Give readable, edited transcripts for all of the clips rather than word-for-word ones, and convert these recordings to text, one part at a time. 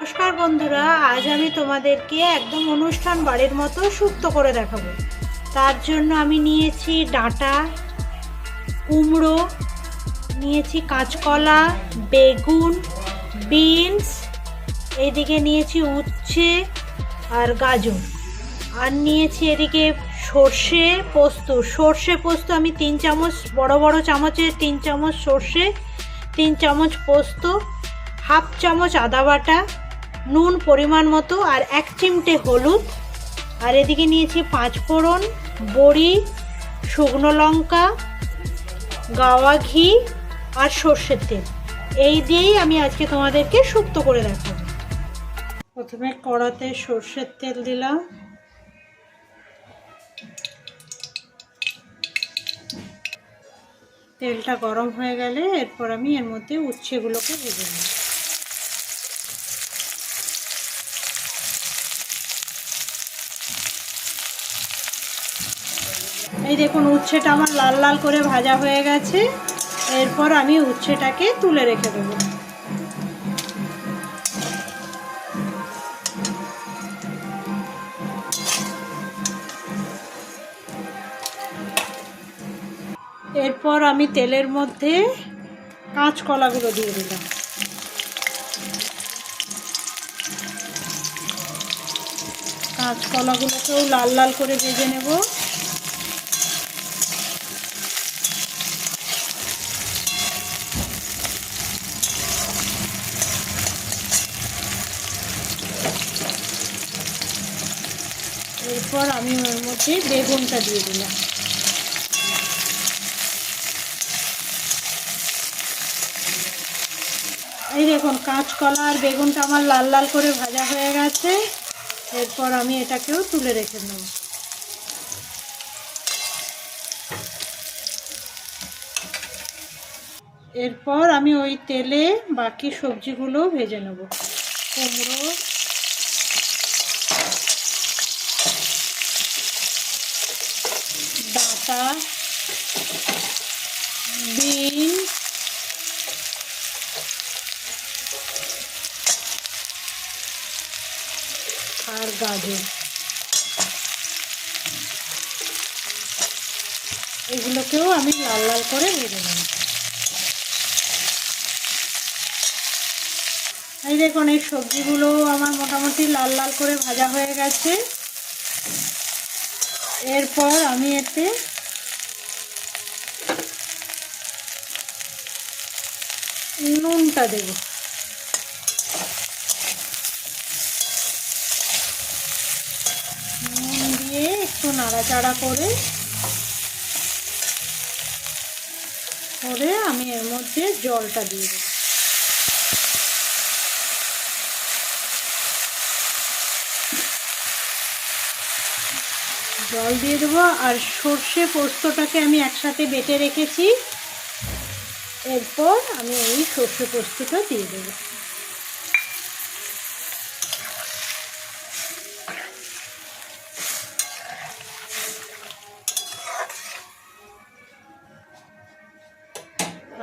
নমস্কার বন্ধুরা, আজ আমি তোমাদেরকে একদম অনুষ্ঠান বাড়ির মতো শুক্তো করে দেখাবো। তার জন্য আমি নিয়েছি ডাঁটা, কুমড়ো, নিয়েছি কাঁচকলা, বেগুন, বিনস, এইদিকে নিয়েছি উচ্ছে আর গাজর, আর নিয়েছি এদিকে সর্ষে পোস্ত আমি 3 চামচ, বড় বড় চামচে 3 চামচ সর্ষে, 3 চামচ পোস্ত, হাফ চামচ আদা বাটা, নুন পরিমাণ মতো, আর 1 চিমটে হলুদ। আর এদিকে নিয়েছি 5 ফোড়ন, বড়ি, শুকনো লঙ্কা, গাওয়া ঘি আর সর্ষের তেল। এই দিয়েই আমি আজকে তোমাদেরকে শুক্তো করে দেখাবো। প্রথমে কড়াতে সর্ষের তেল দিলাম, তেলটা গরম হয়ে গেলে এরপর আমি এর মধ্যে উচ্ছেগুলোকে ভেজে নেব। এই দেখুন, উচ্ছেটা আমার লাল লাল করে ভাজা হয়ে গেছে। এরপর আমি উচ্ছেটাকে তুলে রেখে দেব। এরপর আমি তেলের মধ্যে কাঁচকলাগুলো দিয়ে দিলাম। কাঁচকলাগুলোকেও লাল লাল করে ভেজে নেব। এরপর আমি ওর মধ্যে বেগুনটা দিয়ে দিলাম। এই দেখুন, কাঁচকলা আর বেগুনটা আমার লাল লাল করে ভাজা হয়ে গেছে। এরপর আমি এটাকেও তুলে রেখে নেব। এরপর আমি ওই তেলে বাকি সবজিগুলো ভেজে নেব। কুমড়ো, ডাঁটা, বিন, আর গাজর, এগুলোকেও আমি লাল লাল করে ভেজে নেব। এই দেখুন, এই সবজিগুলো আমার মোটামুটি লাল লাল করে ভাজা হয়ে গেছে। এরপর আমি এতে নুনটা দেব। নুন দিয়ে একটু নাড়াচাড়া করে আমি এর মধ্যে জলটা দিয়ে দেব। জল দিয়ে দেবো। আর সর্ষে পোস্তটাকে আমি একসাথে বেটে রেখেছি। এরপর আমি এই সর্ষে পোস্তটা দিয়ে দেবো।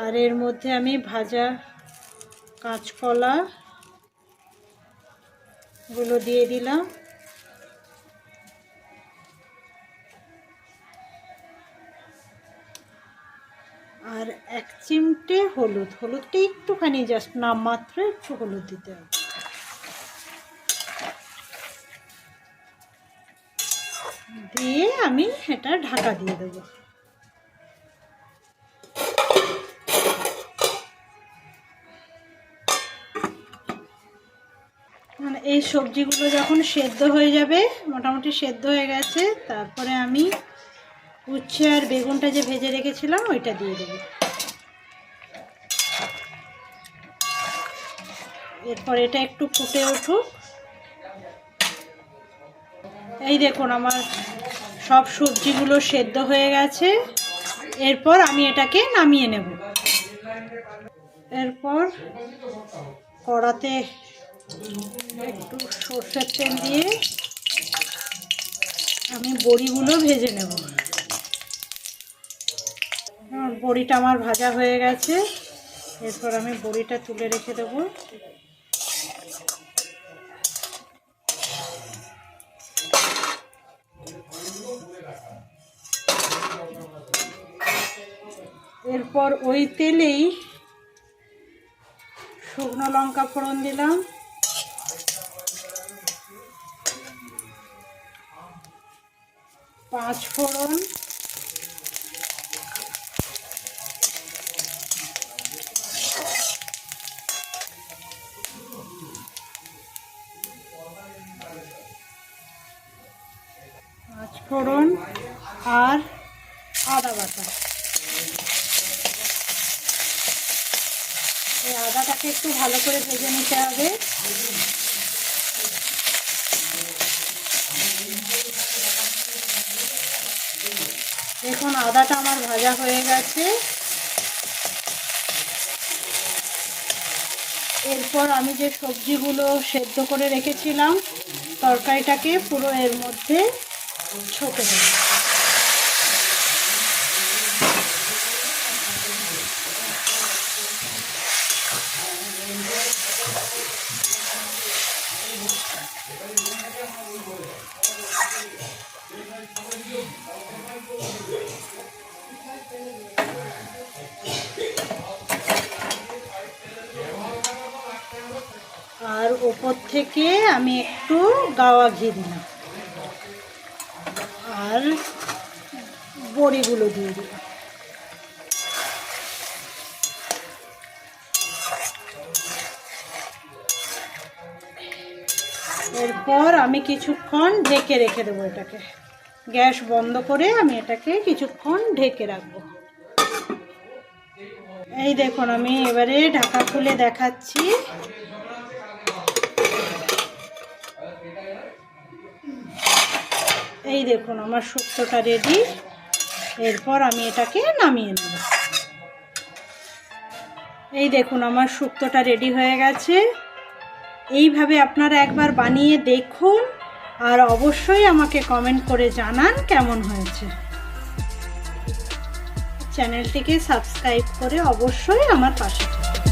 আর এর মধ্যে আমি ভাজা কাঁচকলা গুলো দিয়ে দিলাম। আর 1 চিমটে হলুদটা একটুখানি, জাস্ট নামমাত্র একটু হলুদ দিতে হবে। দিয়ে আমি এটা ঢাকা দিয়ে দেবো। মানে এই সবজিগুলো যখন সেদ্ধ হয়ে যাবে, মোটামুটি সেদ্ধ হয়ে গেছে, তারপরে আমি উচ্ছে আর বেগুনটা যে ভেজে রেখেছিলাম ওইটা দিয়ে দেবো। এরপর এটা একটু ফুটে উঠুক। এই দেখুন, আমার সব সবজিগুলো সেদ্ধ হয়ে গেছে। এরপর আমি এটাকে নামিয়ে নেব। এরপর কড়াতে একটু সর্ষের তেল দিয়ে আমি বড়িগুলো ভেজে নেব। বড়িটা আমার ভাজা হয়ে গেছে। এরপর আমি বড়িটা তুলে রেখে দেবো। এরপর ওই তেলেই শুকনো লঙ্কা ফোড়ন দিলাম, পাঁচ ফোড়ন, আর আদা বাটা। এই আদাটাকে একটু ভালো করে ভেজে নিতে হবে। দেখুন আদাটা আমার ভাজা হয়ে গেছে। এরপর আমি যে সবজিগুলো সেদ্ধ করে রেখেছিলাম তরকারিটাকে পুরো এর মধ্যে ছকে দেব। আর ওপর থেকে আমি একটু গাওয়া ঘি দিলাম আর বড়িগুলো দিয়ে দিলাম। এরপর আমি কিছুক্ষণ ঢেকে রেখে দেবো এটাকে। গ্যাস বন্ধ করে আমি এটাকে কিছুক্ষণ ঢেকে রাখবো। এই দেখুন আমি এবারে ঢাকা খুলে দেখাচ্ছি। এই দেখুন আমার শুক্তোটা রেডি। এরপর আমি এটাকে নামিয়ে নেব। এই দেখুন আমার শুক্তোটা রেডি হয়ে গেছে। এইভাবে আপনারা একবার বানিয়ে দেখুন আর অবশ্যই আমাকে কমেন্ট করে জানান কেমন হয়েছে। চ্যানেলটিকে সাবস্ক্রাইব করে অবশ্যই আমার পাশে থাকুন।